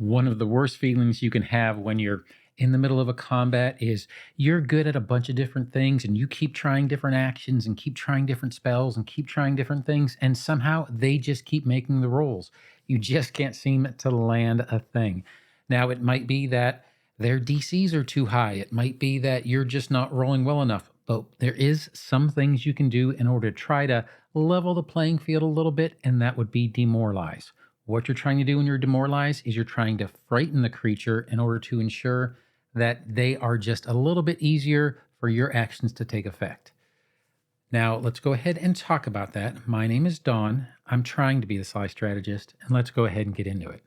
One of the worst feelings you can have when you're in the middle of a combat is you're good at a bunch of different things and you keep trying different actions and keep trying different spells and keep trying different things, and somehow they just keep making the rolls. You just can't seem to land a thing. Now, it might be that their DCs are too high. It might be that you're just not rolling well enough. But there is some things you can do in order to try to level the playing field a little bit, and that would be demoralize. What you're trying to do when you're demoralized is you're trying to frighten the creature in order to ensure that they are just a little bit easier for your actions to take effect. Now, let's go ahead and talk about that. My name is Don. I'm trying to be the Sly Strategist, and let's go ahead and get into it.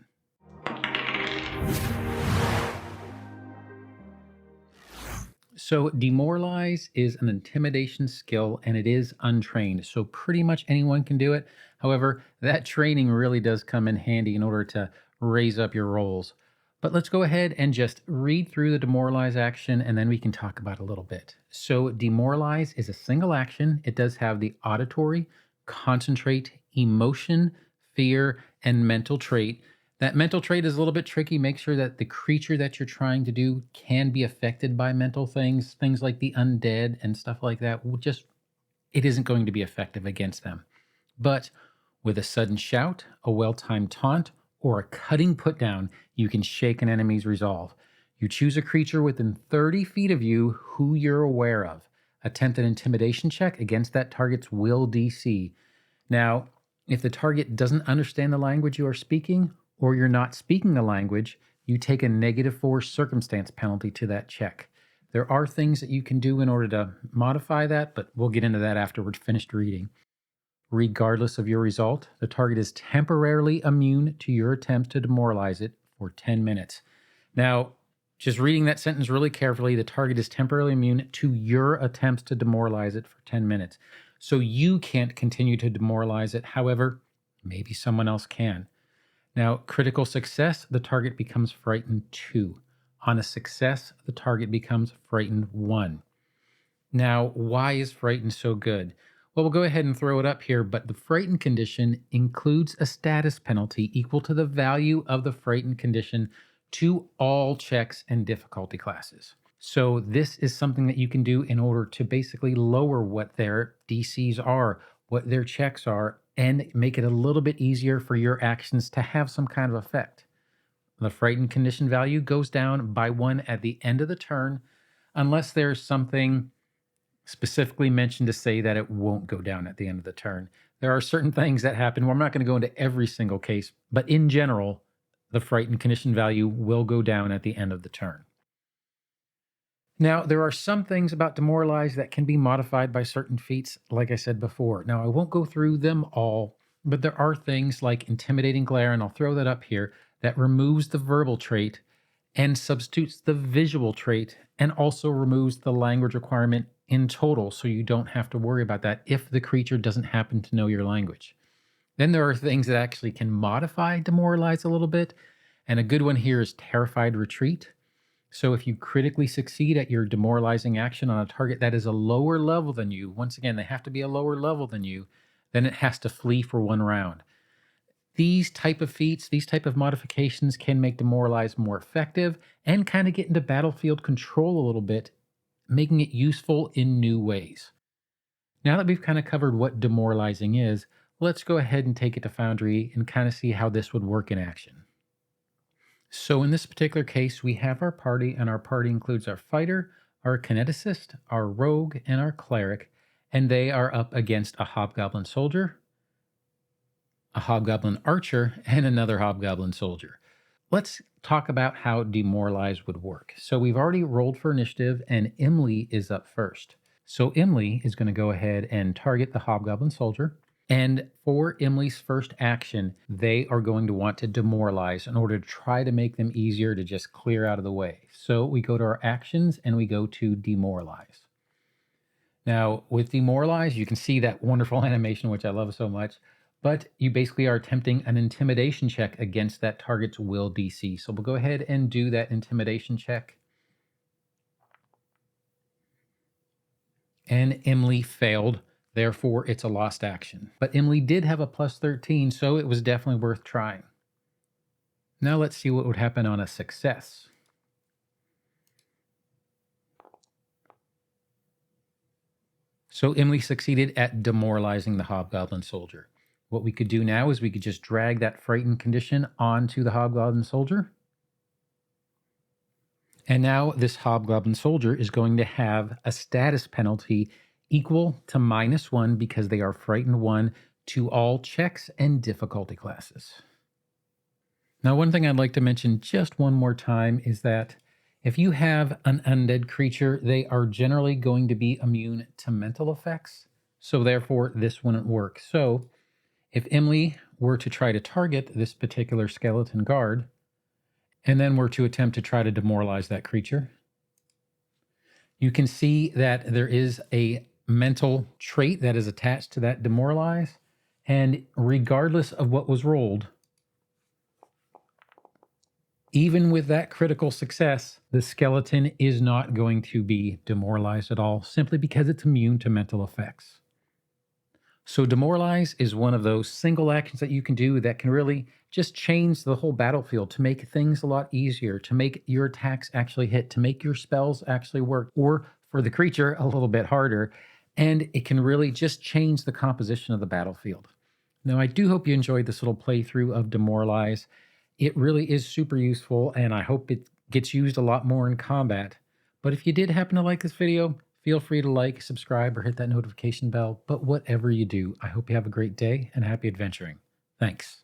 So, demoralize is an intimidation skill and it is untrained. So, pretty much anyone can do it. However, that training really does come in handy in order to raise up your rolls. But let's go ahead and just read through the demoralize action and then we can talk about it a little bit. So, demoralize is a single action. It does have the auditory, concentrate, emotion, fear, and mental trait. That mental trait is a little bit tricky. Make sure that the creature that you're trying to do can be affected by mental things, things like the undead and stuff like that. Just it isn't going to be effective against them. But with a sudden shout, a well-timed taunt, or a cutting put down, you can shake an enemy's resolve. You choose a creature within 30 feet of you who you're aware of. Attempt an intimidation check against that target's will DC. Now, if the target doesn't understand the language you are speaking, or you're not speaking the language, you take a -4 circumstance penalty to that check. There are things that you can do in order to modify that, but we'll get into that after we're finished reading. Regardless of your result, the target is temporarily immune to your attempts to demoralize it for 10 minutes. Now, just reading that sentence really carefully, the target is temporarily immune to your attempts to demoralize it for 10 minutes. So you can't continue to demoralize it. However, maybe someone else can. Now, critical success, the target becomes frightened 2. On a success, the target becomes frightened 1. Now, why is frightened so good? Well, we'll go ahead and throw it up here, but the frightened condition includes a status penalty equal to the value of the frightened condition to all checks and difficulty classes. So this is something that you can do in order to basically lower what their DCs are, what their checks are, and make it a little bit easier for your actions to have some kind of effect. The frightened condition value goes down by 1 at the end of the turn, unless there's something specifically mentioned to say that it won't go down at the end of the turn. There are certain things that happen. Well, I'm not going to go into every single case, but in general, the frightened condition value will go down at the end of the turn. Now, there are some things about demoralize that can be modified by certain feats, like I said before. Now, I won't go through them all, but there are things like intimidating glare, and I'll throw that up here, that removes the verbal trait and substitutes the visual trait and also removes the language requirement in total, so you don't have to worry about that if the creature doesn't happen to know your language. Then there are things that actually can modify demoralize a little bit, and a good one here is terrified retreat. So if you critically succeed at your demoralizing action on a target that is a lower level than you, once again, they have to be a lower level than you, then it has to flee for 1 round. These type of feats, these type of modifications can make demoralize more effective and kind of get into battlefield control a little bit, making it useful in new ways. Now that we've kind of covered what demoralizing is, let's go ahead and take it to Foundry and kind of see how this would work in action. So in this particular case, we have our party, and our party includes our fighter, our kineticist, our rogue, and our cleric, and they are up against a hobgoblin soldier, a hobgoblin archer, and another hobgoblin soldier. Let's talk about how demoralize would work. So we've already rolled for initiative, and Emily is up first. So Emily is going to go ahead and target the hobgoblin soldier. And for Emily's first action, they are going to want to demoralize in order to try to make them easier to just clear out of the way. So we go to our actions and we go to demoralize. Now, with demoralize, you can see that wonderful animation, which I love so much, but you basically are attempting an intimidation check against that target's will DC. So we'll go ahead and do that intimidation check. And Emily failed. Therefore, it's a lost action. But Emily did have a +13, so it was definitely worth trying. Now let's see what would happen on a success. So Emily succeeded at demoralizing the Hobgoblin Soldier. What we could do now is we could just drag that frightened condition onto the Hobgoblin Soldier. And now this Hobgoblin Soldier is going to have a status penalty equal to -1 because they are frightened 1 to all checks and difficulty classes. Now, one thing I'd like to mention just one more time is that if you have an undead creature, they are generally going to be immune to mental effects. So therefore, this wouldn't work. So if Emily were to try to target this particular skeleton guard, and then were to attempt to try to demoralize that creature, you can see that there is a mental trait that is attached to that demoralize. And regardless of what was rolled, even with that critical success, the skeleton is not going to be demoralized at all, simply because it's immune to mental effects. So demoralize is one of those single actions that you can do that can really just change the whole battlefield to make things a lot easier, to make your attacks actually hit, to make your spells actually work, or for the creature a little bit harder. And it can really just change the composition of the battlefield. Now, I do hope you enjoyed this little playthrough of Demoralize. It really is super useful, and I hope it gets used a lot more in combat. But if you did happen to like this video, feel free to like, subscribe, or hit that notification bell. But whatever you do, I hope you have a great day and happy adventuring. Thanks.